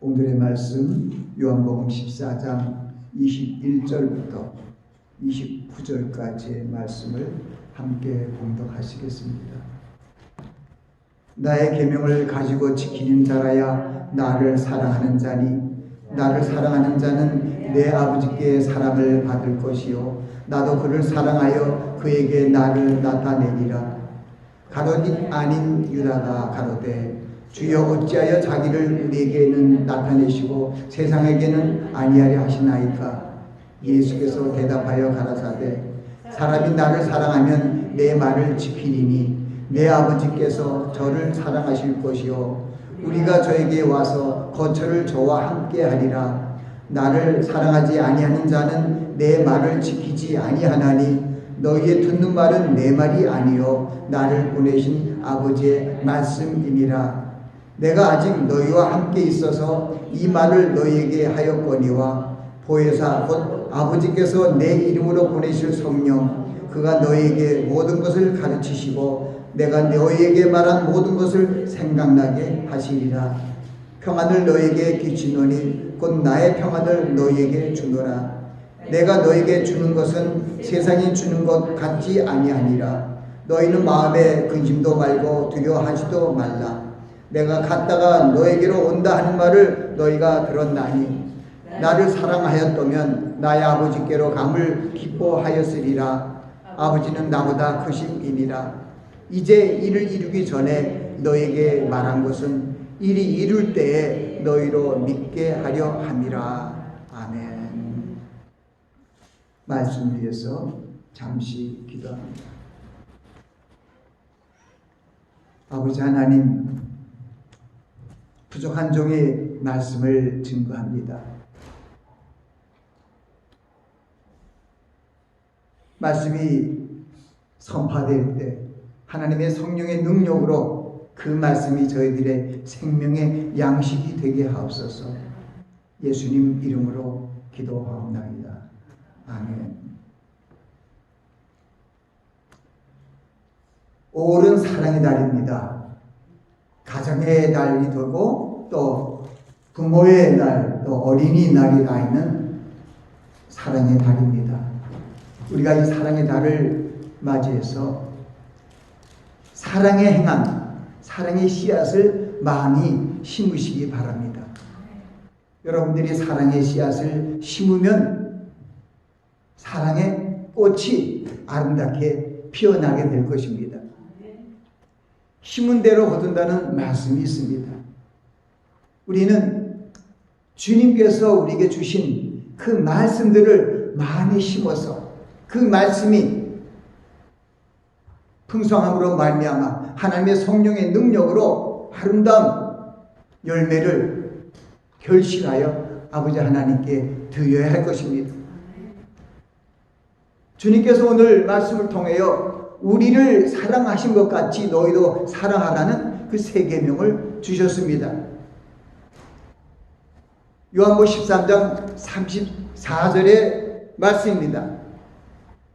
오늘의 말씀 요한복음 14장 21절부터 29절까지의 말씀을 함께 봉독하시겠습니다. 나의 계명을 가지고 지키는 자라야 나를 사랑하는 자니 나를 사랑하는 자는 내 아버지께 사랑을 받을 것이요 나도 그를 사랑하여 그에게 나를 나타내리라. 가룟 아닌 유다가 가로되 주여 어찌하여 자기를 우리에게는 나타내시고 세상에게는 아니하려 하시나이까. 예수께서 대답하여 가라사대 사람이 나를 사랑하면 내 말을 지키리니 내 아버지께서 저를 사랑하실 것이요 우리가 저에게 와서 거처를 저와 함께 하리라. 나를 사랑하지 아니하는 자는 내 말을 지키지 아니하나니 너희의 듣는 말은 내 말이 아니요 나를 보내신 아버지의 말씀이니라. 내가 아직 너희와 함께 있어서 이 말을 너희에게 하였거니와 보혜사 곧 아버지께서 내 이름으로 보내실 성령 그가 너희에게 모든 것을 가르치시고 내가 너희에게 말한 모든 것을 생각나게 하시리라. 평안을 너희에게 끼치노니 곧 나의 평안을 너희에게 주노라. 내가 너희에게 주는 것은 세상이 주는 것 같지 아니하니라. 너희는 마음에 근심도 말고 두려워하지도 말라. 내가 갔다가 너에게로 온다 하는 말을 너희가 들었나니 나를 사랑하였다면 나의 아버지께로 감을 기뻐하였으리라. 아버지는 나보다 크심이니라. 이제 이를 이루기 전에 너에게 말한 것은 일이 이룰 때에 너희로 믿게 하려 함이라. 아멘. 말씀 위해서 잠시 기도합니다. 아버지 하나님, 부족한 종의 말씀을 증거합니다. 말씀이 선포될 때 하나님의 성령의 능력으로 그 말씀이 저희들의 생명의 양식이 되게 하옵소서. 예수님 이름으로 기도하옵나이다. 아멘. 5월은 사랑의 달입니다. 가정의 달이 되고 또 부모의 날, 또 어린이날이 가 있는 사랑의 달입니다. 우리가 이 사랑의 달을 맞이해서 사랑의 행함, 사랑의 씨앗을 많이 심으시기 바랍니다. 여러분들이 사랑의 씨앗을 심으면 사랑의 꽃이 아름답게 피어나게 될 것입니다. 심은 대로 거둔다는 말씀이 있습니다. 우리는 주님께서 우리에게 주신 그 말씀들을 많이 심어서 그 말씀이 풍성함으로 말미암아 하나님의 성령의 능력으로 아름다운 열매를 결실하여 아버지 하나님께 드려야 할 것입니다. 주님께서 오늘 말씀을 통하여 우리를 사랑하신 것 같이 너희도 사랑하라는 그 세 계명을 주셨습니다. 요한복음 13장 34절의 말씀입니다.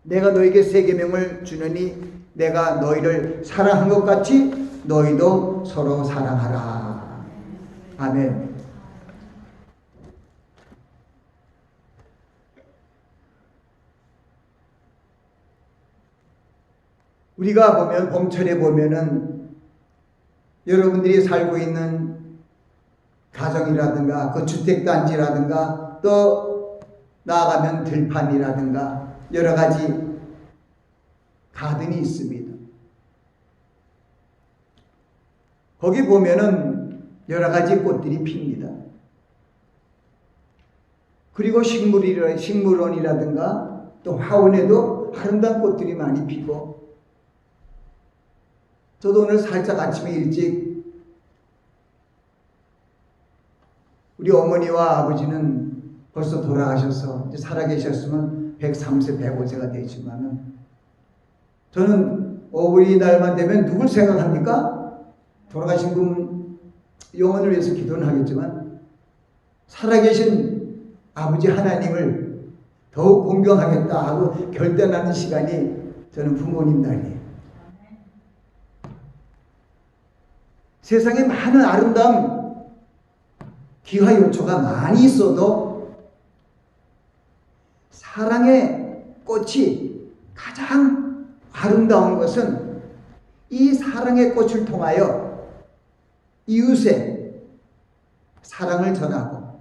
내가 너에게 세 계명을 주느니 내가 너희를 사랑한 것 같이 너희도 서로 사랑하라. 아멘. 우리가 보면 봄철에 보면은 여러분들이 살고 있는 가정이라든가 그 주택단지라든가 또 나아가면 들판이라든가 여러 가지 가든이 있습니다. 거기 보면은 여러 가지 꽃들이 핍니다. 그리고 식물원이라든가 또 화원에도 아름다운 꽃들이 많이 피고 저도 오늘 살짝 아침에 일찍 우리 어머니와 아버지는 벌써 돌아가셔서 이제 살아계셨으면 103세 105세가 되지만은 저는 어버이날만 되면 누굴 생각합니까? 돌아가신 분 영혼을 위해서 기도는 하겠지만 살아계신 아버지 하나님을 더욱 공경하겠다 하고 결단하는 시간이 저는 부모님 날이에요. 세상에 많은 아름다움 기화 요초가 많이 있어도 사랑의 꽃이 가장 아름다운 것은 이 사랑의 꽃을 통하여 이웃의 사랑을 전하고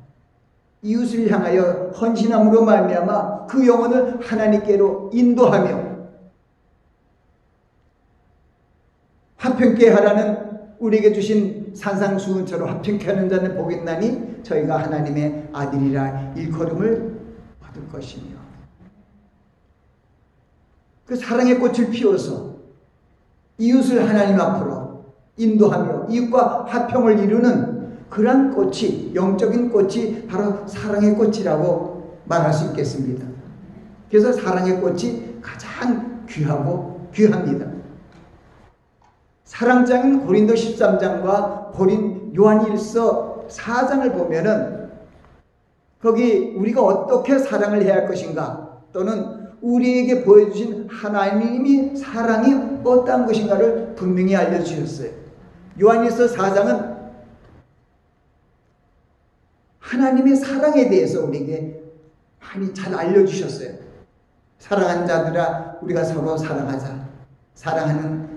이웃을 향하여 헌신함으로 말미암아 그 영혼을 하나님께로 인도하며 화평케 하라는 우리에게 주신 산상수훈처럼 화평케 하는 자는 복이 있나니 저희가 하나님의 아들이라 일컬음을 받을 것이며, 그 사랑의 꽃을 피워서 이웃을 하나님 앞으로 인도하며 이웃과 화평을 이루는 그러한 꽃이, 영적인 꽃이 바로 사랑의 꽃이라고 말할 수 있겠습니다. 그래서 사랑의 꽃이 가장 귀하고 귀합니다. 사랑장인 고린도 13장과 요한일서 4장을 보면은 거기 우리가 어떻게 사랑을 해야 할 것인가, 또는 우리에게 보여주신 하나님이 사랑이 어떠한 것인가를 분명히 알려주셨어요. 요한일서 4장은 하나님의 사랑에 대해서 우리에게 많이 잘 알려주셨어요. 사랑하는 자들아 우리가 서로 사랑하자. 사랑은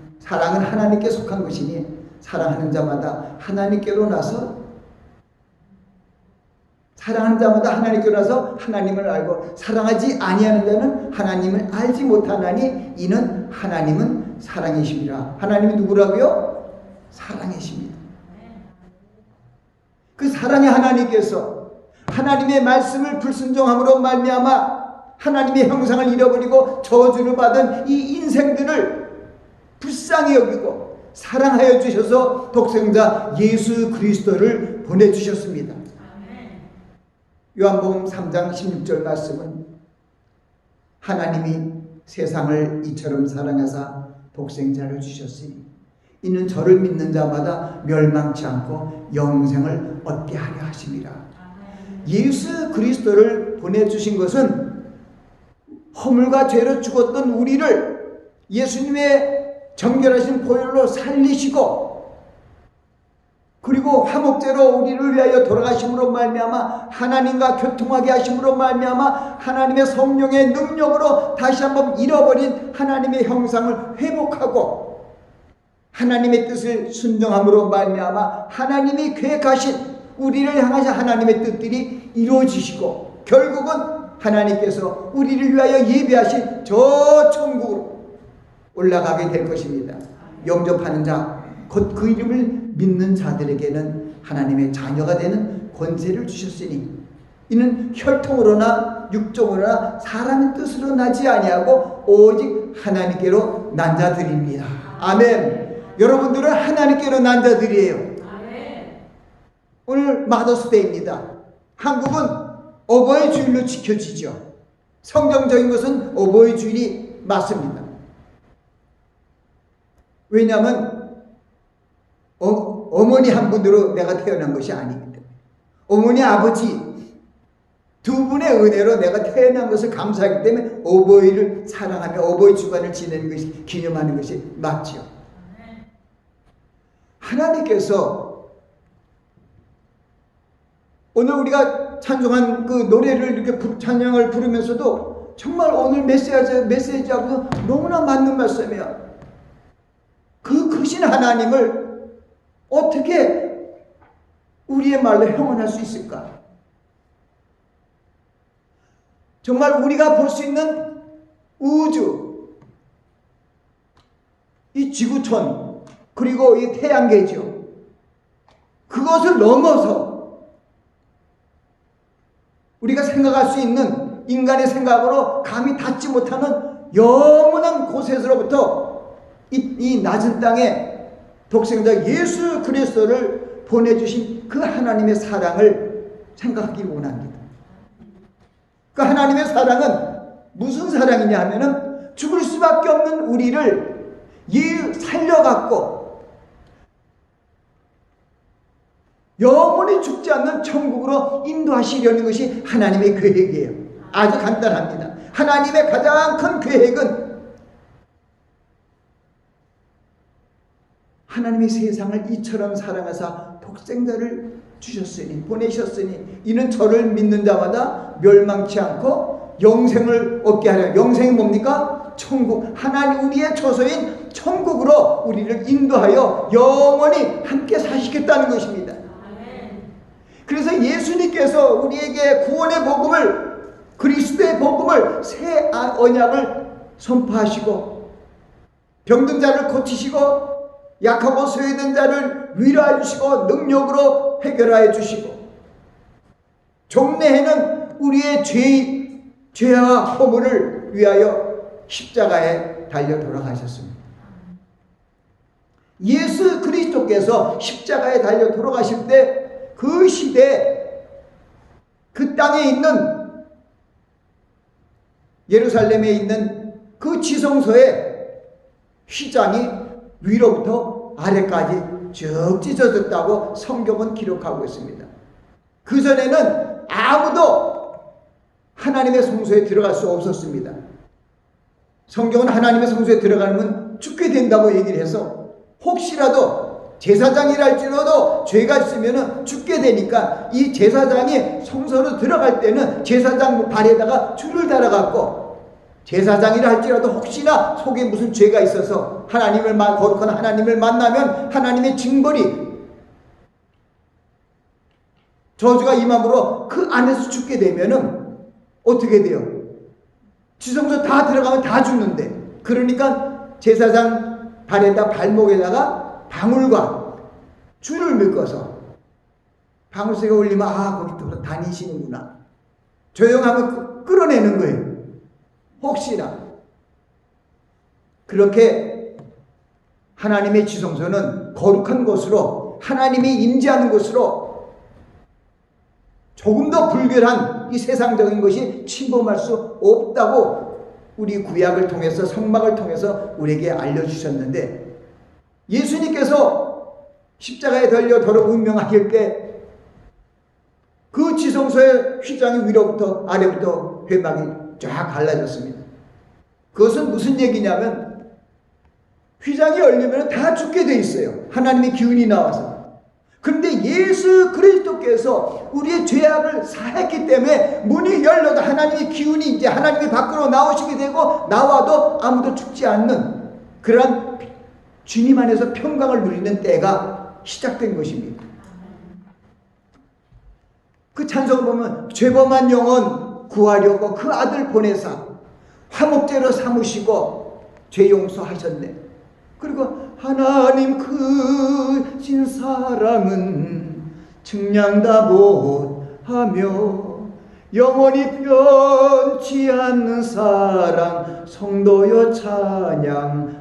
하나님께 속한 것이니 사랑하는 자마다 하나님께로 나서 하나님을 알고 사랑하지 아니하는 자는 하나님을 알지 못하나니 이는 하나님은 사랑이십니다. 하나님이 누구라고요? 사랑이십니다. 그 사랑의 하나님께서 하나님의 말씀을 불순종함으로 말미암아 하나님의 형상을 잃어버리고 저주를 받은 이 인생들을 불쌍히 여기고 사랑하여 주셔서 독생자 예수 그리스도를 보내주셨습니다. 요한복음 3장 16절 말씀은 하나님이 세상을 이처럼 사랑하사 독생자를 주셨으니 이는 저를 믿는 자마다 멸망치 않고 영생을 얻게 하려 하심이라. 예수 그리스도를 보내주신 것은 허물과 죄로 죽었던 우리를 예수님의 정결하신 보혈로 살리시고, 그리고 화목제로 우리를 위하여 돌아가심으로 말미암아 하나님과 교통하게 하심으로 말미암아 하나님의 성령의 능력으로 다시 한번 잃어버린 하나님의 형상을 회복하고 하나님의 뜻을 순종함으로 말미암아 하나님이 계획하신 우리를 향하신 하나님의 뜻들이 이루어지시고 결국은 하나님께서 우리를 위하여 예비하신 저 천국으로 올라가게 될 것입니다. 영접하는 자, 곧 그 이름을 믿는 자들에게는 하나님의 자녀가 되는 권세를 주셨으니 이는 혈통으로나 육종으로나 사람의 뜻으로 나지 아니하고 오직 하나님께로 난 자들입니다. 아멘. 여러분들은 하나님께로 난 자들이에요. 아멘. 오늘 마더스데이입니다. 한국은 어버이 주일로 지켜지죠. 성경적인 것은 어버이 주일이 맞습니다. 왜냐하면 어머니 한 분으로 내가 태어난 것이 아니기 때문에, 어머니 아버지 두 분의 은혜로 내가 태어난 것을 감사하기 때문에 어버이를 사랑하며 어버이 주간을 지내는 것이, 기념하는 것이 맞죠. 하나님께서 오늘 우리가 찬송한 그 노래를 이렇게 찬양을 부르면서도 정말 오늘 메시지하고 너무나 맞는 말씀이야. 그 크신 하나님을 어떻게 우리의 말로 형언할 수 있을까? 정말 우리가 볼 수 있는 우주, 이 지구촌, 그리고 이 태양계죠. 그것을 넘어서 우리가 생각할 수 있는 인간의 생각으로 감히 닿지 못하는 영원한 곳에서로부터 이 낮은 땅에 독생자 예수 그리스도를 보내주신 그 하나님의 사랑을 생각하기 원합니다. 그 하나님의 사랑은 무슨 사랑이냐 하면은 죽을 수밖에 없는 우리를 살려갖고 영원히 죽지 않는 천국으로 인도하시려는 것이 하나님의 계획이에요. 아주 간단합니다. 하나님의 가장 큰 계획은 하나님이 세상을 이처럼 사랑하사 독생자를 주셨으니, 보내셨으니 이는 저를 믿는 자마다 멸망치 않고 영생을 얻게 하려. 영생이 뭡니까? 천국, 하나님 우리의 처소인 천국으로 우리를 인도하여 영원히 함께 사시겠다는 것입니다. 그래서 예수님께서 우리에게 구원의 복음을, 그리스도의 복음을, 새 언약을 선포하시고 병든 자를 고치시고 약하고 소외된 자를 위로해 주시고 능력으로 해결하여 주시고 종래에는 우리의 죄와 허물을 위하여 십자가에 달려 돌아가셨습니다. 예수 그리스도께서 십자가에 달려 돌아가실 때 그 시대, 그 땅에 있는, 예루살렘에 있는 그 지성소의 휘장이 위로부터 아래까지 쭉 찢어졌다고 성경은 기록하고 있습니다. 그전에는 아무도 하나님의 성소에 들어갈 수 없었습니다. 성경은 하나님의 성소에 들어가면 죽게 된다고 얘기를 해서, 혹시라도 제사장이랄지라도 죄가 있으면 죽게 되니까 이 제사장이 성소로 들어갈 때는 제사장 발에다가 줄을 달아갖고, 제사장이라 할지라도 혹시나 속에 무슨 죄가 있어서 거룩한 하나님을 만나면 하나님의 징벌이, 저주가 임함으로 그 안에서 죽게 되면은 어떻게 돼요? 지성소 다 들어가면 다 죽는데, 그러니까 제사장 발목에다가 방울과 줄을 묶어서 방울쇠가 울리면 거기 다니시는구나, 조용하면 끌어내는 거예요. 혹시나. 그렇게 하나님의 지성소는 거룩한 곳으로, 하나님이 임재하는 곳으로, 조금 더 불결한 이 세상적인 것이 침범할 수 없다고 우리 구약을 통해서, 성막을 통해서 우리에게 알려주셨는데, 예수님께서 십자가에 달려 운명하실 때 그 지성소의 휘장이 위로부터 아래부터 회막이 쫙 갈라졌습니다. 그것은 무슨 얘기냐면, 휘장이 열리면 다 죽게 돼 있어요, 하나님의 기운이 나와서. 그런데 예수 그리스도께서 우리의 죄악을 사했기 때문에 문이 열려도 하나님의 기운이 이제 하나님이 밖으로 나오시게 되고, 나와도 아무도 죽지 않는 그런 주님 안에서 평강을 누리는 때가 시작된 것입니다. 그 찬송을 보면 죄범한 영혼 구하려고 그 아들 보내사 화목제로 삼으시고 죄 용서하셨네. 그리고 하나님 크신 사랑은 측량다 못하며 영원히 변치 않는 사랑 성도여 찬양하세.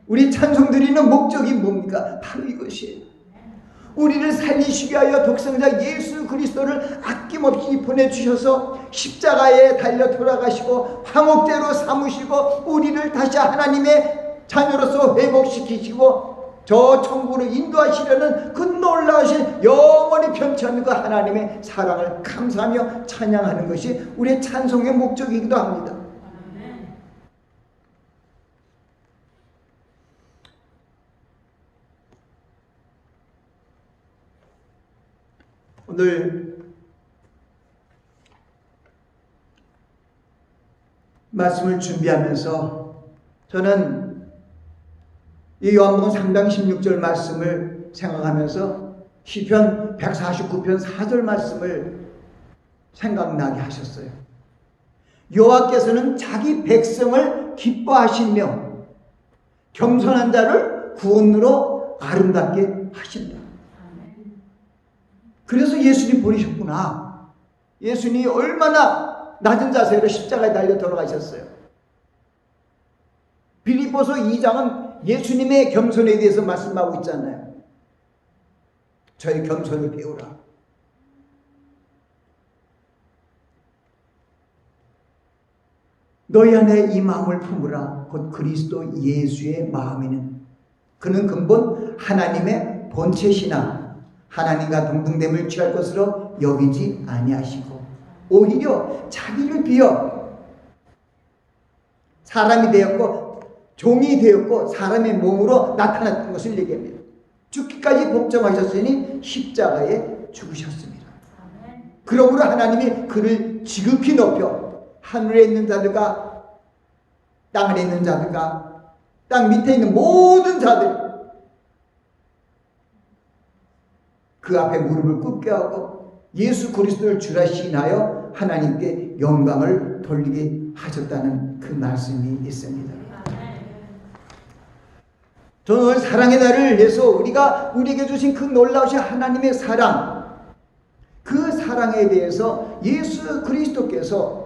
우리 찬송 드리는 목적이 뭡니까? 바로 이것이에요. 우리를 살리시기 위하여 독생자 예수 그리스도를 아낌없이 보내주셔서 십자가에 달려 돌아가시고 화목제로 삼으시고 우리를 다시 하나님의 자녀로서 회복시키시고 저 천국으로 인도하시려는 그 놀라우신 영원히 변치 않는 그 하나님의 사랑을 감사하며 찬양하는 것이 우리의 찬송의 목적이기도 합니다. 오늘 말씀을 준비하면서 저는 이 요한복음 3장 16절 말씀을 생각하면서 시편 149편 4절 말씀을 생각나게 하셨어요. 여호와께서는 자기 백성을 기뻐하시며 겸손한 자를 구원으로 아름답게 하신다. 그래서 예수님 보내셨구나. 예수님이 얼마나 낮은 자세로 십자가에 달려 돌아가셨어요. 빌립보서 2장은 예수님의 겸손에 대해서 말씀하고 있잖아요. 저희 겸손을 배우라. 너희 안에 이 마음을 품으라. 곧 그리스도 예수의 마음이는 그는 근본 하나님의 본체시나 하나님과 동등됨을 취할 것으로 여기지 아니하시고 오히려 자기를 비어 사람이 되었고 종이 되었고 사람의 몸으로 나타났던 것을 얘기합니다. 죽기까지 복종하셨으니 십자가에 죽으셨습니다. 그러므로 하나님이 그를 지극히 높여 하늘에 있는 자들과 땅 아래 있는 자들과 땅 밑에 있는 모든 자들 그 앞에 무릎을 꿇게 하고 예수 그리스도를 주라 시인하여 하나님께 영광을 돌리게 하셨다는 그 말씀이 있습니다. 저는 오늘 사랑의 날을 위해서 우리에게 주신 그 놀라우신 하나님의 사랑, 그 사랑에 대해서 예수 그리스도께서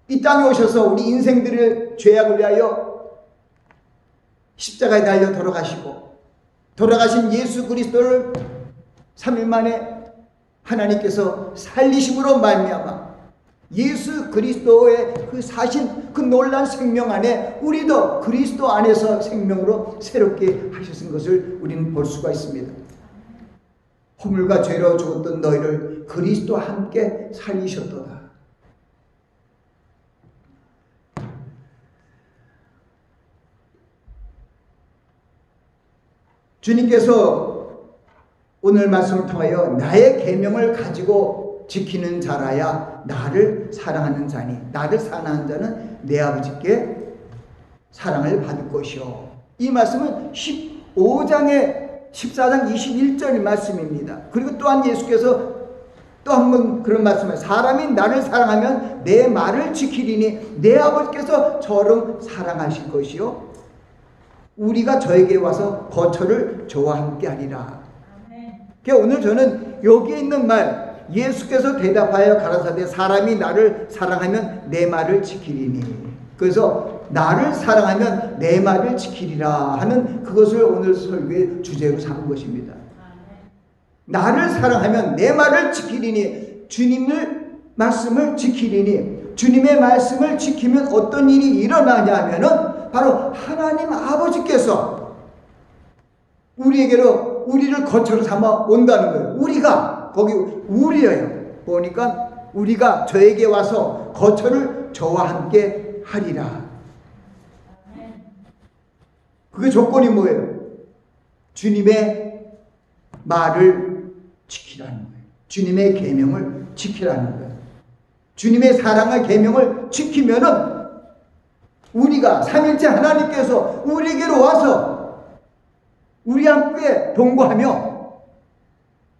이 땅에 오셔서 우리 인생들의 죄악을 위하여 십자가에 달려 돌아가시고 돌아가신 예수 그리스도를 3일 만에 하나님께서 살리심으로 말미암아 예수 그리스도의 그 사신 그 놀라운 생명 안에 우리도 그리스도 안에서 생명으로 새롭게 하셨은 것을 우리는 볼 수가 있습니다. 허물과 죄로 죽었던 너희를 그리스도와 함께 살리셨도다. 주님께서 오늘 말씀을 통하여 나의 계명을 가지고 지키는 자라야 나를 사랑하는 자니 나를 사랑하는 자는 내 아버지께 사랑을 받을 것이요. 이 말씀은 14장 21절 말씀입니다. 그리고 또한 예수께서 또 한 번 그런 말씀을 사람이 나를 사랑하면 내 말을 지키리니 내 아버지께서 저를 사랑하실 것이요 우리가 저에게 와서 거처를 저와 함께 하리라. 그러니까 오늘 저는 여기에 있는 말 예수께서 대답하여 가라사대 사람이 나를 사랑하면 내 말을 지키리니 그래서 나를 사랑하면 내 말을 지키리라 하는 그것을 오늘 설교의 주제로 삼은 것입니다. 나를 사랑하면 내 말을 지키리니 주님의 말씀을 지키리니 주님의 말씀을 지키면 어떤 일이 일어나냐 하면은 바로 하나님 아버지께서 우리를 거처로 삼아 온다는 거예요. 우리가 거기 우리예요. 보니까 우리가 저에게 와서 거처를 저와 함께 하리라. 그게 조건이 뭐예요? 주님의 말을 지키라는 거예요. 주님의 계명을 지키라는 거예요. 주님의 사랑의 계명을 지키면은 우리가 삼일째 하나님께서 우리에게로 와서 우리 함께 동거하며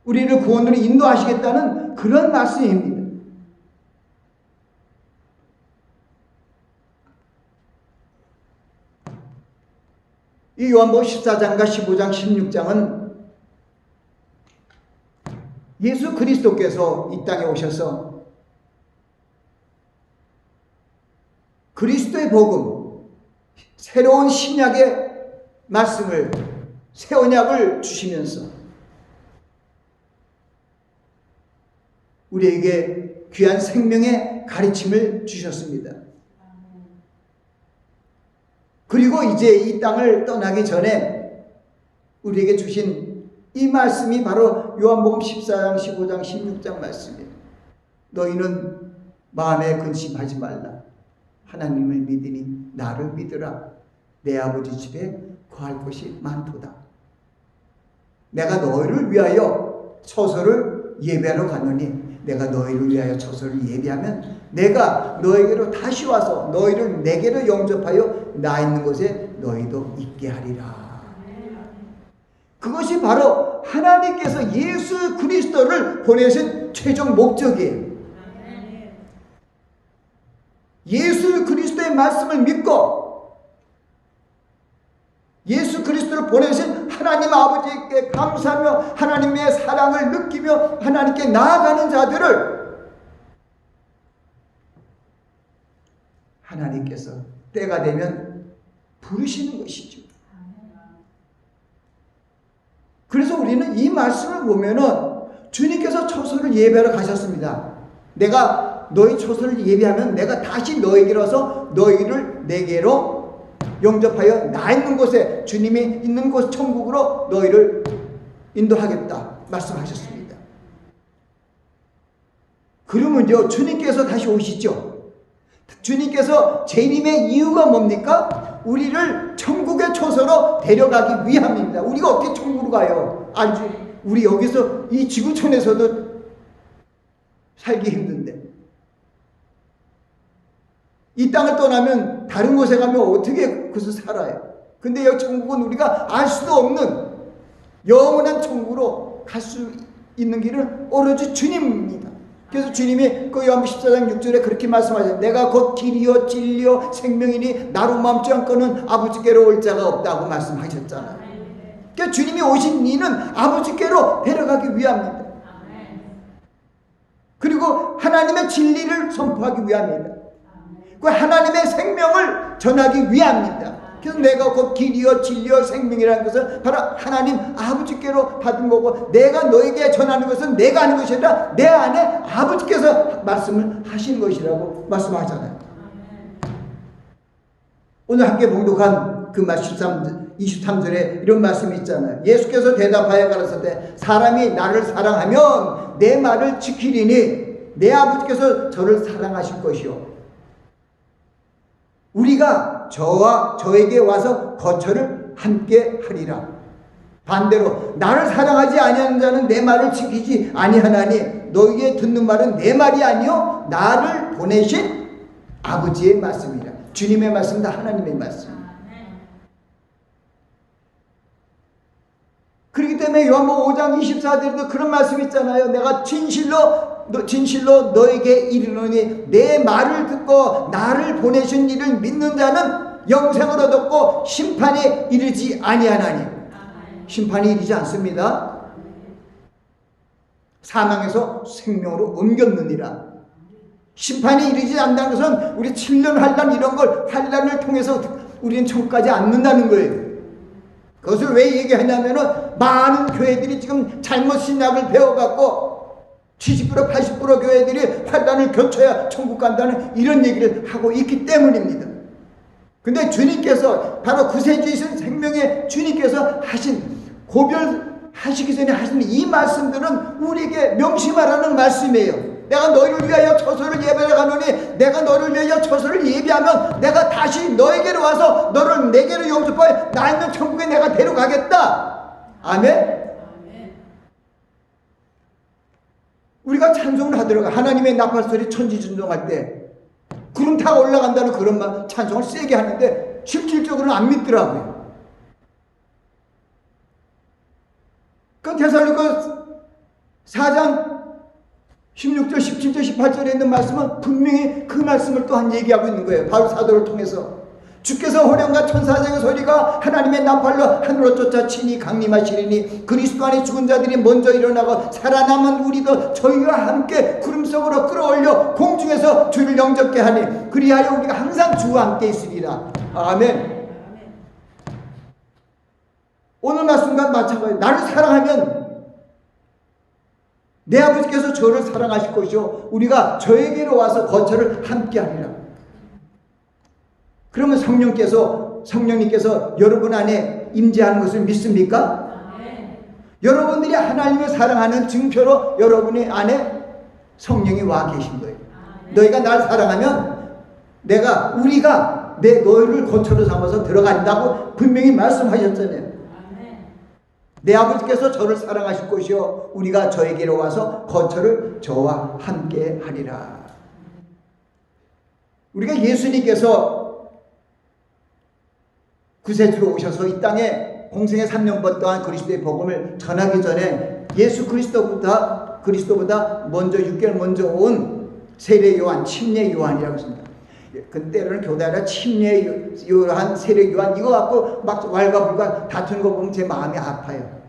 우리를 구원으로 인도하시겠다는 그런 말씀입니다. 이 요한복음 14장과 15장 16장은 예수 그리스도께서 이 땅에 오셔서 그리스도의 복음, 새로운 신약의 말씀을, 새 언약을 주시면서 우리에게 귀한 생명의 가르침을 주셨습니다. 그리고 이제 이 땅을 떠나기 전에 우리에게 주신 이 말씀이 바로 요한복음 14장, 15장, 16장 말씀이에요. 너희는 마음에 근심하지 말라. 하나님을 믿으니 나를 믿으라. 내 아버지 집에 거할 곳이 많도다. 내가 너희를 위하여 처소를 예배하러 가노니 내가 너희를 위하여 처소를 예배하면 내가 너에게로 다시 와서 너희를 내게로 영접하여 나 있는 곳에 너희도 있게 하리라. 그것이 바로 하나님께서 예수 그리스도를 보내신 최종 목적이에요. 예수 그리스도의 말씀을 믿고 예수 그리스도를 보내신 하나님 아버지께 감사하며 하나님의 사랑을 느끼며 하나님께 나아가는 자들을 하나님께서 때가 되면 부르시는 것이죠. 그래서 우리는 이 말씀을 보면은 주님께서 처소를 예배하러 가셨습니다. 내가 너희 처소를 예배하면 내가 다시 너에게로 와서 너희를 내게로 영접하여 나 있는 곳에 주님이 있는 곳 천국으로 너희를 인도하겠다 말씀하셨습니다. 그러면요 주님께서 다시 오시죠. 주님께서 재림의 이유가 뭡니까? 우리를 천국의 초소로 데려가기 위함입니다. 우리가 어떻게 천국으로 가요? 아주 우리 여기서 이 지구촌에서도 살기 힘든데 이 땅을 떠나면 다른 곳에 가면 어떻게 거기서 살아요? 근데 여기 천국은 우리가 알 수도 없는 영원한 천국으로 갈 수 있는 길은 오로지 주님입니다. 그래서 주님이 그 요한복음 14장 6절에 그렇게 말씀하셨어요. 내가 곧 길이요 진리요 생명이니 나로 멈지 않고는 아버지께로 올 자가 없다고 말씀하셨잖아요. 그러니까 주님이 오신 이는 아버지께로 데려가기 위함입니다. 그리고 하나님의 진리를 선포하기 위함입니다. 그 하나님의 생명을 전하기 위함입니다. 그래서 내가 곧 길이요 진리요 생명이라는 것은 바로 하나님 아버지께로 받은 거고, 내가 너에게 전하는 것은 내가 하는 것이 아니라 내 안에 아버지께서 말씀을 하신 것이라고 말씀하잖아요. 오늘 함께 봉독한 그 23절에 이런 말씀이 있잖아요. 예수께서 대답하여 가라사대 사람이 나를 사랑하면 내 말을 지키리니 내 아버지께서 저를 사랑하실 것이요 우리가 저와 저에게 와서 거처를 함께 하리라. 반대로 나를 사랑하지 아니하는 자는 내 말을 지키지 아니하나니 너희에게 듣는 말은 내 말이 아니요 나를 보내신 아버지의 말씀이라. 주님의 말씀이다. 하나님의 말씀. 그렇기 때문에 요한복음 5장 24절에도 그런 말씀이 있잖아요. 내가 진실로 너에게 이르노니 내 말을 듣고 나를 보내신 이를 믿는 자는 영생을 얻었고 심판에 이르지 아니하나니. 심판이 이르지 않습니다. 사망에서 생명으로 옮겼느니라. 심판이 이르지 않는다는 것은 우리 7년 환난 이런 걸 환난을 통해서 우리는 천국까지 않는다는 거예요. 그것을 왜 얘기하냐면은 많은 교회들이 지금 잘못 신약을 배워갖고 70% 80% 교회들이 환난을 겪어야 천국 간다는 이런 얘기를 하고 있기 때문입니다. 근데 주님께서 바로 구세주이신 생명의 주님께서 하신 고별하시기 전에 하신 이 말씀들은 우리에게 명심하라는 말씀이에요. 내가 너희를 위하여 처소를 예배하러 가노니 내가 너를 위하여 처소를 예비하면 내가 다시 너에게로 와서 너를 내게로 영접하여 나 있는 천국에 내가 데려가겠다. 아멘. 우리가 찬송을 하더라고. 하나님의 나팔소리 천지전동할 때 구름 타 올라간다는 그런 말 찬송을 세게 하는데 실질적으로는 안 믿더라고요. 그 데살로니가 4장 16절, 17절, 18절에 있는 말씀은 분명히 그 말씀을 또한 얘기하고 있는 거예요. 바울 사도를 통해서. 주께서 호령과 천사장의 소리가 하나님의 나팔로 하늘로 쫓아 치니 강림하시리니 그리스도 안에 죽은 자들이 먼저 일어나고 살아남은 우리도 저희와 함께 구름 속으로 끌어올려 공중에서 주를 영접게 하니 그리하여 우리가 항상 주와 함께 있으리라. 아멘. 오늘 말씀과 마찬가지예요. 나를 사랑하면 내 아버지께서 저를 사랑하실 것이요 우리가 저에게로 와서 거처를 함께 하리라. 그러면 성령님께서 여러분 안에 임재하는 것을 믿습니까? 여러분들이 하나님을 사랑하는 증표로 여러분의 안에 성령이 와 계신 거예요. 너희가 날 사랑하면 우리가 너희를 거처로 삼아서 들어간다고 분명히 말씀하셨잖아요. 내 아버지께서 저를 사랑하실 것이요 우리가 저에게로 와서 거처를 저와 함께 하리라. 우리가 예수님께서 구세주로 오셔서 이 땅에 공생의 3년반 동안 그리스도의 복음을 전하기 전에 예수 그리스도보다 먼저 6개월 먼저 온 세례 요한, 침례 요한이라고 했습니다. 그때는 교단이라 침례 요한, 세례 요한 이거 갖고 막 왈가불가 다투는 거 보면 제 마음이 아파요.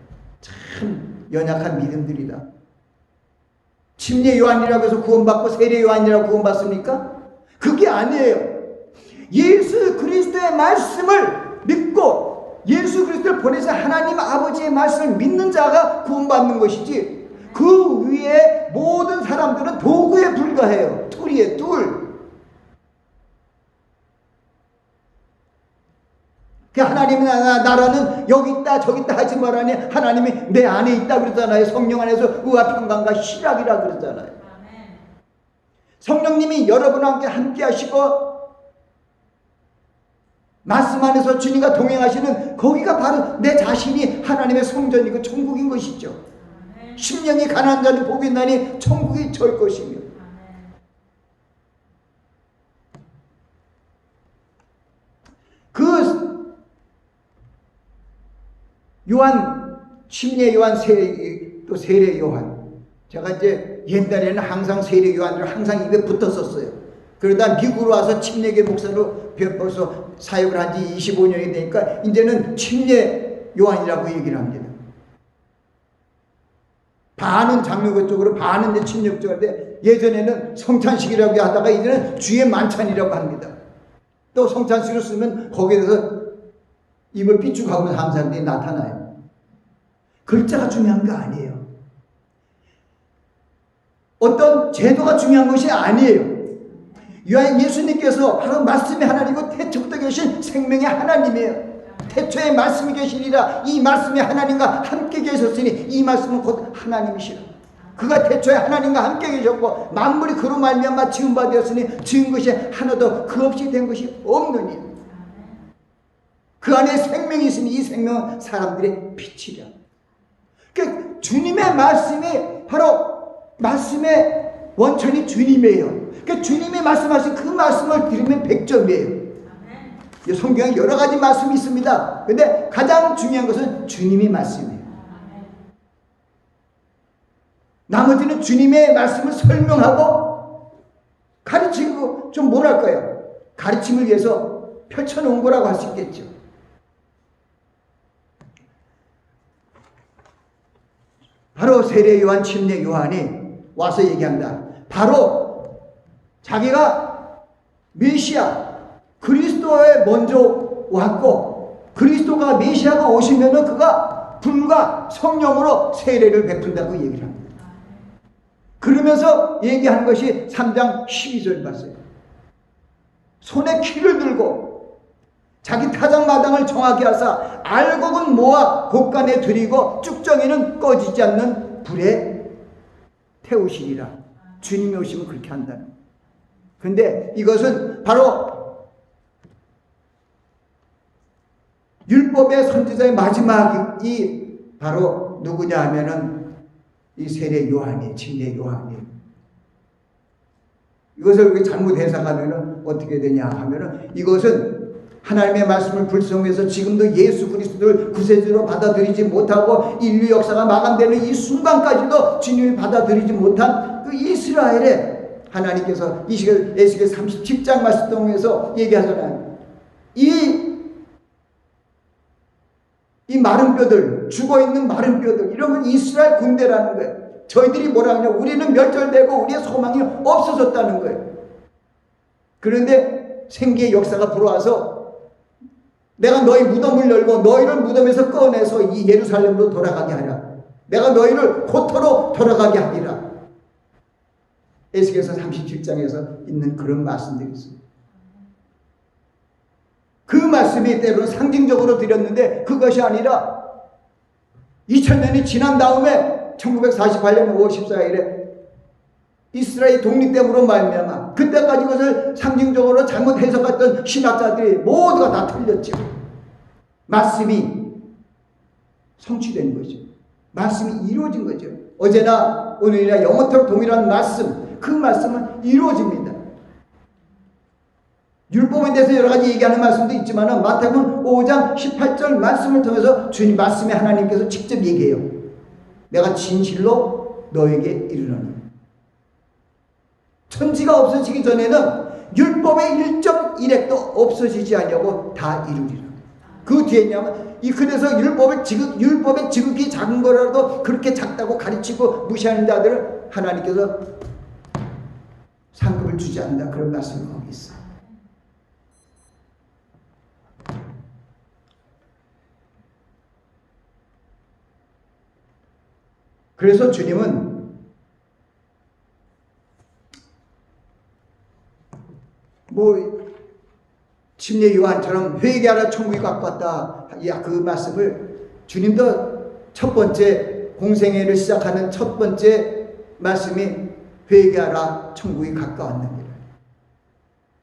참 연약한 믿음들이다. 침례 요한이라고 해서 구원받고 세례 요한이라고 구원받습니까? 그게 아니에요. 예수 그리스도의 말씀을 믿고 예수 그리스도를 보내신 하나님 아버지의 말씀을 믿는 자가 구원받는 것이지 그 위에 모든 사람들은 도구에 불과해요. 툴이에요. 툴. 하나님의 나라는 여기 있다 저기 있다 하지 말라니 하나님이 내 안에 있다 그러잖아요. 성령 안에서 의와 평강과 희락이라 그러잖아요. 성령님이 여러분과 함께 하시고 말씀 안에서 주님과 동행하시는 거기가 바로 내 자신이 하나님의 성전이고 천국인 것이죠. 심령이 가난한 자는 복이 있나니 천국이 저일 것이며. 그 요한, 침례 요한, 또 세례 요한, 제가 이제 옛날에는 항상 세례 요한을 항상 입에 붙었었어요. 그러다 미국으로 와서 침례교 목사로 벌써 사역을 한 지 25년이 되니까 이제는 침례 요한이라고 얘기를 합니다. 반은 장로교 쪽으로, 반은 이제 침례 쪽인데, 예전에는 성찬식이라고 하다가 이제는 주의 만찬이라고 합니다. 또 성찬식으로 쓰면 거기에 대해서 입을 삐죽하고 하는 사람들이 나타나요. 글자가 중요한 거 아니에요. 어떤 제도가 중요한 것이 아니에요. 예수님께서 바로 말씀이 하나님이고 태초부터 계신 생명의 하나님이에요. 태초에 말씀이 계시니라. 이 말씀이 하나님과 함께 계셨으니 이 말씀은 곧 하나님이시라. 그가 태초에 하나님과 함께 계셨고 만물이 그로 말미암아 지은 바 되었으니 지은 것이 하나도 그 없이 된 것이 없느니 그 안에 생명이 있으니 이 생명은 사람들의 빛이라. 그러니까 주님의 말씀이 바로 말씀의 원천이 주님이에요. 그러니까 주님이 말씀하신 그 말씀을 들으면 100점이에요. 성경에 여러 가지 말씀이 있습니다. 근데 가장 중요한 것은 주님의 말씀이에요. 나머지는 주님의 말씀을 설명하고 가르치고 좀 뭐랄까요? 가르침을 위해서 펼쳐놓은 거라고 할 수 있겠죠. 바로 세례 요한, 침례 요한이 와서 얘기한다. 바로 자기가 메시아 그리스도에 먼저 왔고 그리스도가 메시아가 오시면은 그가 불과 성령으로 세례를 베푼다고 얘기를 합니다. 그러면서 얘기하는 것이 3장 12절 봤어요. 손에 키를 들고 자기 타작마당을 정하게 하사 알곡은 모아 곳간에 들이고 쭉정이는 꺼지지 않는 불에 태우시리라. 주님이 오시면 그렇게 한다는. 근데 이것은 바로 율법의 선지자의 마지막이 바로 누구냐 하면은 이 세례 요한이, 침례 요한이. 이것을 잘못 해석하면은 어떻게 되냐 하면은 이것은 하나님의 말씀을 불성해서 지금도 예수 그리스도를 구세주로 받아들이지 못하고 인류 역사가 마감되는 이 순간까지도 주님이 받아들이지 못한 그 이스라엘에 하나님께서 에스겔 37장 말씀 통해서 얘기하잖아요. 이 마른 뼈들, 죽어있는 마른 뼈들, 이런 건 이스라엘 군대라는 거예요. 저희들이 뭐라 하냐, 우리는 멸절되고 우리의 소망이 없어졌다는 거예요. 그런데 생기의 역사가 불어와서 내가 너희 무덤을 열고 너희를 무덤에서 꺼내서 이 예루살렘으로 돌아가게 하라. 내가 너희를 고토로 돌아가게 하리라. 에스겔서 37장에서 있는 그런 말씀들이 있습니다. 그 말씀이 때로는 상징적으로 드렸는데 그것이 아니라 2000년이 지난 다음에 1948년 5월 14일에 이스라엘 독립됨으로 말미암아 그때까지 그것을 상징적으로 잘못 해석했던 신학자들이 모두가 다 틀렸죠. 말씀이 성취된 거죠. 말씀이 이루어진 거죠. 어제나 오늘이나 영원토록 동일한 말씀, 그 말씀은 이루어집니다. 율법에 대해서 여러 가지 얘기하는 말씀도 있지만 마태복음 5장 18절 말씀을 통해서 주님 말씀의 하나님께서 직접 얘기해요. 내가 진실로 너에게 이르노니. 천지가 없어지기 전에는 율법의 1.1획도 없어지지 않냐고 다 이루리라. 그 뒤에 있냐면 그래서 율법의 지극히 작은 거라도 그렇게 작다고 가르치고 무시하는 자들을 하나님께서 상급을 주지 않는다. 그런 말씀이 거기 있어요. 그래서 주님은 침례 요한처럼 회개하라 천국이 가까웠다. 그 말씀을 주님도 첫 번째 공생애를 시작하는 첫 번째 말씀이 회개하라 천국이 가까웠느니라.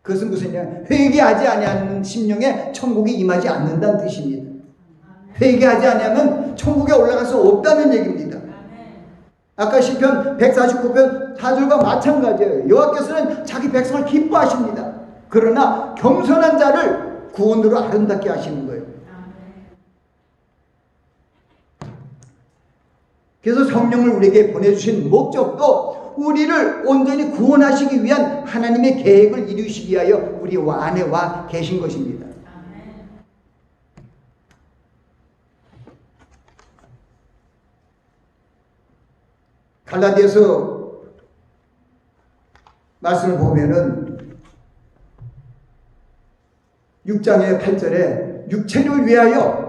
그것은 무슨 냐 회개하지 아니하는 심령에 천국이 임하지 않는다는 뜻입니다. 회개하지 아니하면 천국에 올라갈 수 없다는 얘기입니다. 아까 시편 149편 4절과 마찬가지예요. 여호와께서는 자기 백성을 기뻐하십니다. 그러나 겸손한 자를 구원으로 아름답게 하시는 거예요. 그래서 성령을 우리에게 보내주신 목적도 우리를 온전히 구원하시기 위한 하나님의 계획을 이루시기 위하여 우리 안에 와 계신 것입니다. 갈라디아서 말씀을 보면은 6장의 8절에 육체를 위하여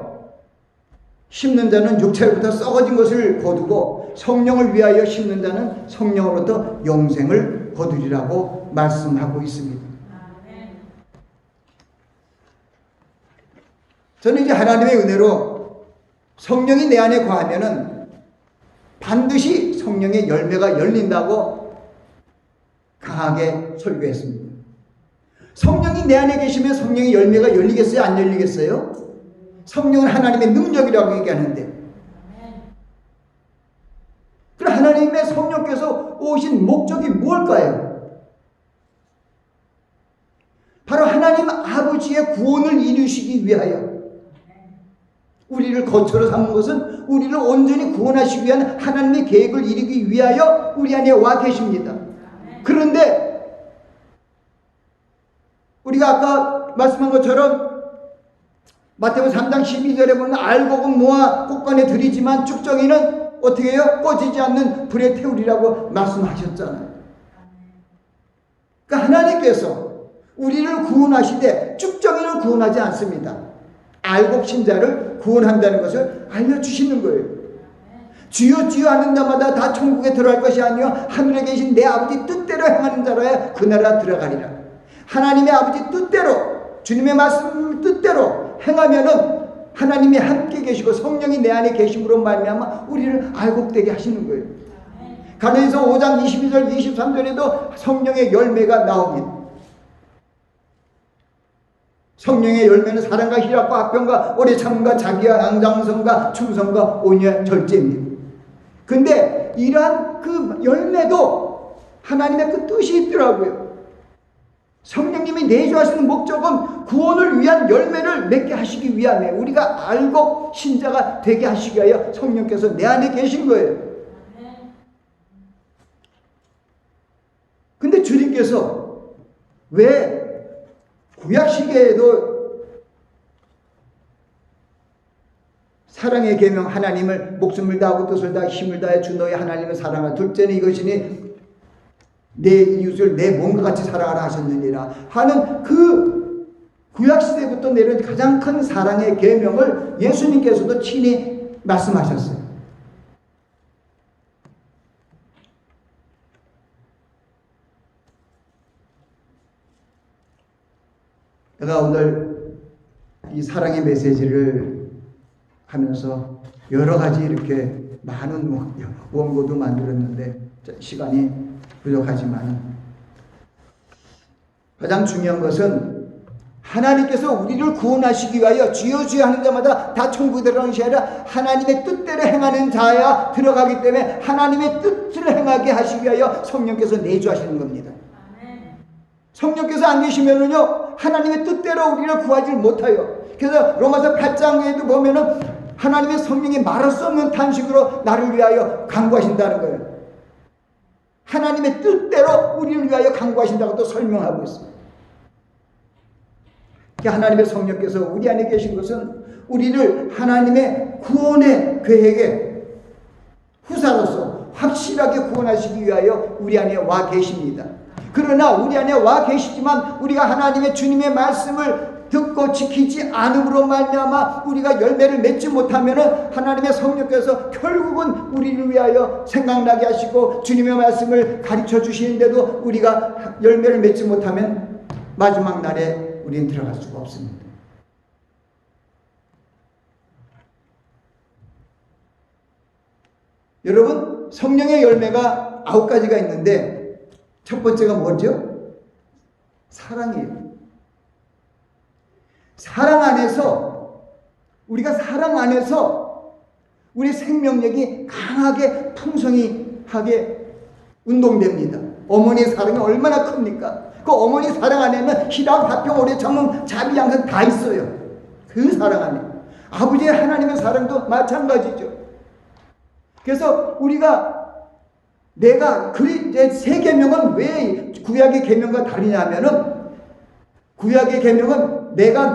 심는 자는 육체로부터 썩어진 것을 거두고 성령을 위하여 심는 자는 성령으로부터 영생을 거두리라고 말씀하고 있습니다. 저는 이제 하나님의 은혜로 성령이 내 안에 거하면은 반드시 성령의 열매가 열린다고 강하게 설교했습니다. 성령이 내 안에 계시면 성령의 열매가 열리겠어요? 안 열리겠어요? 성령은 하나님의 능력이라고 얘기하는데, 그럼 하나님의 성령께서 오신 목적이 무엇일까요? 바로 하나님 아버지의 구원을 이루시기 위하여, 우리를 거처로 삼는 것은 우리를 온전히 구원하시기 위한 하나님의 계획을 이루기 위하여 우리 안에 와 계십니다. 그런데 우리가 아까 말씀한 것처럼 마태복음 3장 12절에 보면 알곡은 모아 꽃간에 들이지만 쭉정이는 어떻게 해요? 꺼지지 않는 불에 태우리라고 말씀하셨잖아요. 그러니까 하나님께서 우리를 구원하시되 쭉정이는 구원하지 않습니다. 알곡 신자를 구원한다는 것을 알려주시는 거예요. 주여 주여 하는 자마다 다 천국에 들어갈 것이 아니요 하늘에 계신 내 아버지 뜻대로 행하는 자라야 그 나라 들어가리라. 하나님의 아버지 뜻대로, 주님의 말씀 뜻대로 행하면은 하나님이 함께 계시고 성령이 내 안에 계심으로 말미암아 우리를 알곡되게 하시는 거예요. 갈라디아서 5장 22절 23절에도 성령의 열매가 나옵니다. 성령의 열매는 사랑과 희락과 화평과 오래 참음과 자비와 앙장성과 충성과 온유와 절제입니다. 근데 이러한 그 열매도 하나님의 그 뜻이 있더라고요. 성령님이 내주하시는 목적은 구원을 위한 열매를 맺게 하시기 위함에 우리가 알고 신자가 되게 하시기 위하여 성령께서 내 안에 계신 거예요. 근데 주님께서 왜 구약 시대에도 사랑의 계명 하나님을 목숨을 다하고 뜻을 다하고 힘을 다해 주 너의 하나님을 사랑하라. 둘째는 이것이니 내 이웃을 내 몸과 같이 사랑하라 하셨느니라 하는 그 구약 시대부터 내려온 가장 큰 사랑의 계명을 예수님께서도 친히 말씀하셨어요. 제가 오늘 이 사랑의 메시지를 하면서 여러 가지 이렇게 많은 원고도 만들었는데 시간이 부족하지만 가장 중요한 것은 하나님께서 우리를 구원하시기 위하여 주여 주여 하는 자마다 다 천국에 들어가는 것이 아니라 하나님의 뜻대로 행하는 자야 들어가기 때문에 하나님의 뜻을 행하게 하시기 위하여 성령께서 내주하시는 겁니다. 성령께서 안 계시면은요 하나님의 뜻대로 우리를 구하지 못해요. 그래서 로마서 8장에도 보면은 하나님의 성령이 말할 수 없는 탄식으로 나를 위하여 간구하신다는 거예요. 하나님의 뜻대로 우리를 위하여 간구하신다고 또 설명하고 있습니다. 하나님의 성령께서 우리 안에 계신 것은 우리를 하나님의 구원의 계획에 후사로서 확실하게 구원하시기 위하여 우리 안에 와 계십니다. 그러나 우리 안에 와 계시지만 우리가 하나님의 주님의 말씀을 듣고 지키지 않음으로 말미암아 우리가 열매를 맺지 못하면은 하나님의 성령께서 결국은 우리를 위하여 생각나게 하시고 주님의 말씀을 가르쳐 주시는데도 우리가 열매를 맺지 못하면 마지막 날에 우리는 들어갈 수가 없습니다. 여러분, 성령의 열매가 9가지가 있는데 첫 번째가 뭐죠? 사랑이에요. 사랑 안에서, 우리가 사랑 안에서 우리 생명력이 강하게 풍성하게 운동됩니다. 어머니의 사랑이 얼마나 큽니까? 그 어머니 사랑 안에는 희락, 화평, 오래 참음, 자비, 양선 다 있어요. 그 사랑 안에. 아버지의 하나님의 사랑도 마찬가지죠. 그래서 내가 세 계명은 왜 구약의 계명과 다르냐면은, 구약의 계명은 내가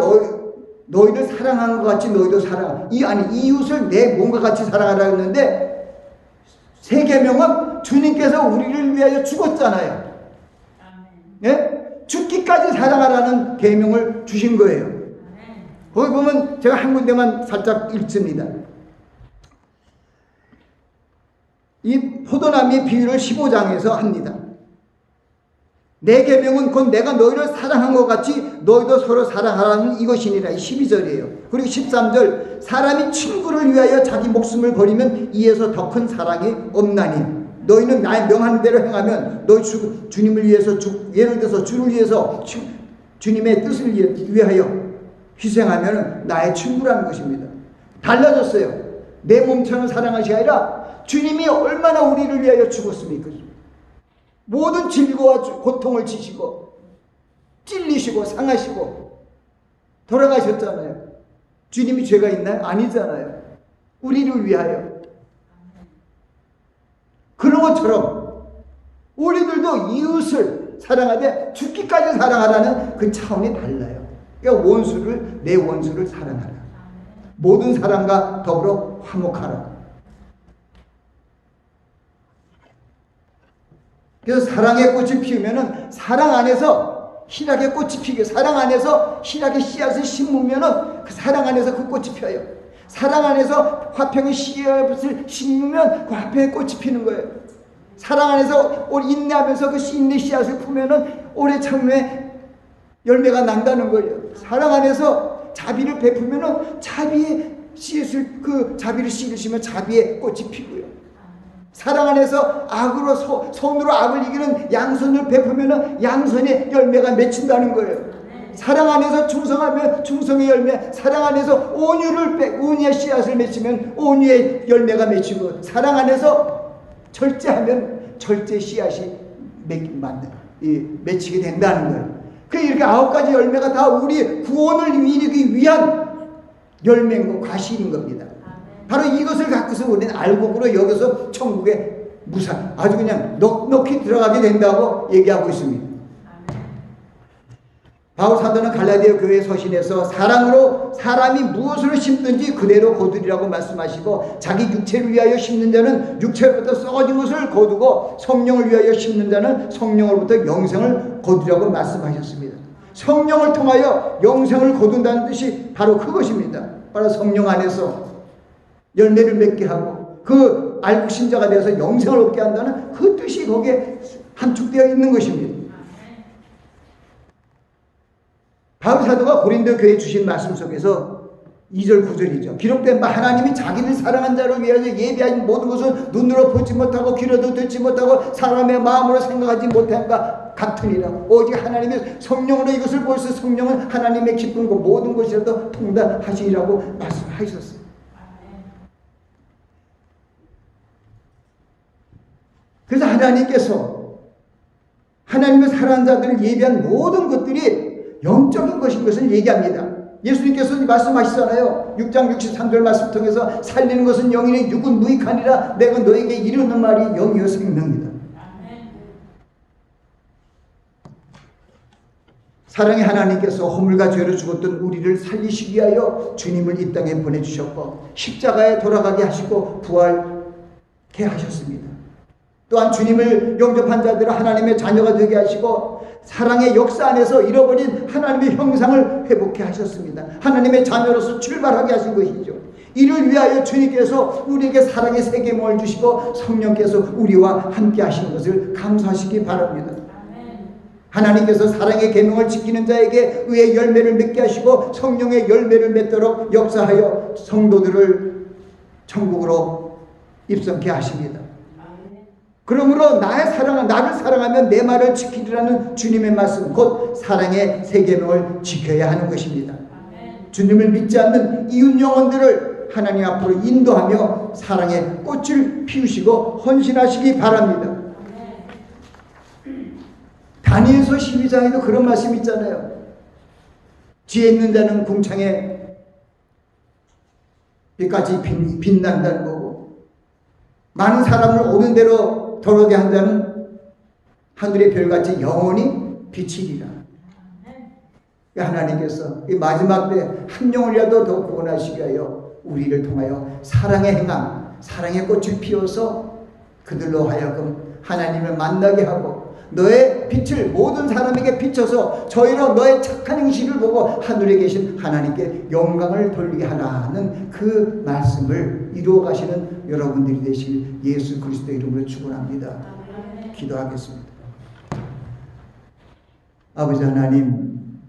너희를 사랑하는 것 같이 너희도 이웃을 내 몸과 같이 사랑하라 했는데, 새 계명은 주님께서 우리를 위하여 죽었잖아요. 예? 죽기까지 사랑하라는 계명을 주신 거예요. 거기 보면 제가 한 군데만 살짝 읽습니다. 이 포도나무의 비유를 15장에서 합니다. 내 계명은 곧 내가 너희를 사랑한 것 같이 너희도 서로 사랑하라는 이것이니라. 12절이에요. 그리고 13절, 사람이 친구를 위하여 자기 목숨을 버리면 이에서 더 큰 사랑이 없나니 너희는 나의 명하는 대로 행하면 너희 주님을 위해서 예를 들어서 주를 위해서 주님의 뜻을 위하여 희생하면 나의 친구라는 것입니다. 달라졌어요. 내 몸처럼 사랑하시 아니라 주님이 얼마나 우리를 위하여 죽었습니까? 모든 질고와 고통을 지시고 찔리시고 상하시고 돌아가셨잖아요. 주님이 죄가 있나요? 아니잖아요. 우리를 위하여. 그런 것처럼 우리들도 이웃을 사랑하되 죽기까지 사랑하라는 그 차원이 달라요. 그러니까 내 원수를 사랑하라. 모든 사람과 더불어 화목하라. 그래서 사랑의 꽃을 피우면은 사랑 안에서 희락의 꽃이 피게, 사랑 안에서 희락의 씨앗을 심으면은 그 사랑 안에서 그 꽃이 펴요. 사랑 안에서 화평의 씨앗을 심으면 그 화평의 꽃이 피는 거예요. 사랑 안에서 인내하면서 그 인내 씨앗을 품으면은 오래 참음의 열매가 난다는 거예요. 사랑 안에서 자비를 베풀면은 자비의 씨앗을, 그 자비를 씨르시면 자비의 꽃이 피고요. 사랑 안에서 손으로 악을 이기는 양선을 베풀면 양선의 열매가 맺힌다는 거예요. 사랑 안에서 충성하면 충성의 열매, 사랑 안에서 온유의 씨앗을 맺히면 온유의 열매가 맺히고, 사랑 안에서 절제하면 절제 씨앗이 맺히게 된다는 거예요. 이렇게 9가지 열매가 다 우리 구원을 이루기 위한 열매인 거, 과실인 겁니다. 바로 이것을 갖고서 우리는 알곡으로 여기서 천국에 아주 그냥 넉넉히 들어가게 된다고 얘기하고 있습니다. 바울 사도는 갈라디아 교회 서신에서 사랑으로 사람이 무엇을 심든지 그대로 거두리라고 말씀하시고, 자기 육체를 위하여 심는 자는 육체로부터 썩어진 것을 거두고 성령을 위하여 심는 자는 성령으로부터 영생을 거두리라고 말씀하셨습니다. 성령을 통하여 영생을 거둔다는 뜻이 바로 그것입니다. 바로 성령 안에서 열매를 맺게 하고 그 알고 신자가 되어서 영생을 얻게 한다는 그 뜻이 거기에 함축되어 있는 것입니다. 바울 사도가 고린도 교회에 주신 말씀 속에서 2절 9절이죠. 기록된 바 하나님이 자기를 사랑한 자를 위하여 예비하신 모든 것을 눈으로 보지 못하고 귀로도 듣지 못하고 사람의 마음으로 생각하지 못한가 같으니라. 오직 하나님의 성령으로 이것을 보시서 성령은 하나님의 기쁜 것 모든 것이라도 통달하시리라고 말씀하셨어요. 그래서 하나님께서 하나님의 사랑하는 자들을 예비한 모든 것들이 영적인 것인 것을 얘기합니다. 예수님께서 말씀하시잖아요. 6장 63절 말씀 통해서 살리는 것은 영이니 육은 무익하니라. 내가 너에게 이르는 말이 영이요 생명이다. 사랑의 하나님께서 허물과 죄로 죽었던 우리를 살리시기 위하여 주님을 이 땅에 보내주셨고 십자가에 돌아가게 하시고 부활케 하셨습니다. 또한 주님을 영접한 자들은 하나님의 자녀가 되게 하시고 사랑의 역사 안에서 잃어버린 하나님의 형상을 회복해 하셨습니다. 하나님의 자녀로서 출발하게 하신 것이죠. 이를 위하여 주님께서 우리에게 사랑의 세 계명을 주시고 성령께서 우리와 함께 하시는 것을 감사하시기 바랍니다. 하나님께서 사랑의 계명을 지키는 자에게 의의 열매를 맺게 하시고 성령의 열매를 맺도록 역사하여 성도들을 천국으로 입성케 하십니다. 그러므로 나를 사랑하면 내 말을 지키리라는 주님의 말씀, 곧 사랑의 세 계명을 지켜야 하는 것입니다. 주님을 믿지 않는 이웃 영혼들을 하나님 앞으로 인도하며 사랑의 꽃을 피우시고 헌신하시기 바랍니다. 다니엘서 12장에도 그런 말씀이 있잖아요. 지혜 있는 자는 궁창에 빛같이 빛난다는 거고, 많은 사람을 옳은 대로 돌아오게 한 자는 하늘의 별같이 영원히 비치리라. 하나님께서 이 마지막 때 한 영혼이라도 더 구원하시기 위하여 우리를 통하여 사랑의 행함, 사랑의 꽃을 피워서 그들로 하여금 하나님을 만나게 하고, 너의 빛을 모든 사람에게 비춰서 저희로 너의 착한 행실을 보고 하늘에 계신 하나님께 영광을 돌리게 하라는 그 말씀을 이루어 가시는 여러분들이 되실 예수 그리스도 이름으로 축원합니다. 기도하겠습니다. 아버지 하나님,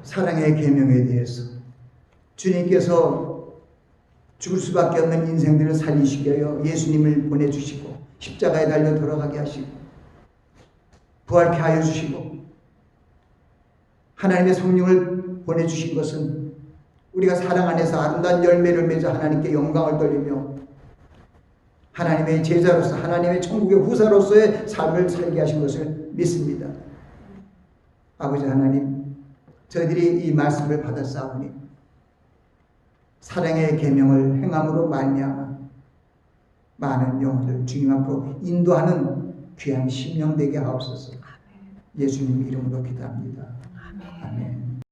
사랑의 계명에 대해서 주님께서 죽을 수밖에 없는 인생들을 살리시기 위하여 예수님을 보내주시고 십자가에 달려 돌아가게 하시고 부활케 하여 주시고 하나님의 성령을 보내주신 것은 우리가 사랑 안에서 아름다운 열매를 맺어 하나님께 영광을 돌리며 하나님의 제자로서 하나님의 천국의 후사로서의 삶을 살게 하신 것을 믿습니다. 아버지 하나님, 저희들이 이 말씀을 받았사오니 사랑의 계명을 행함으로 말미암아 많은 영혼들 주님 앞으로 인도하는 귀한 심령 되게 하옵소서. 예수님 이름으로 기도합니다. 아멘.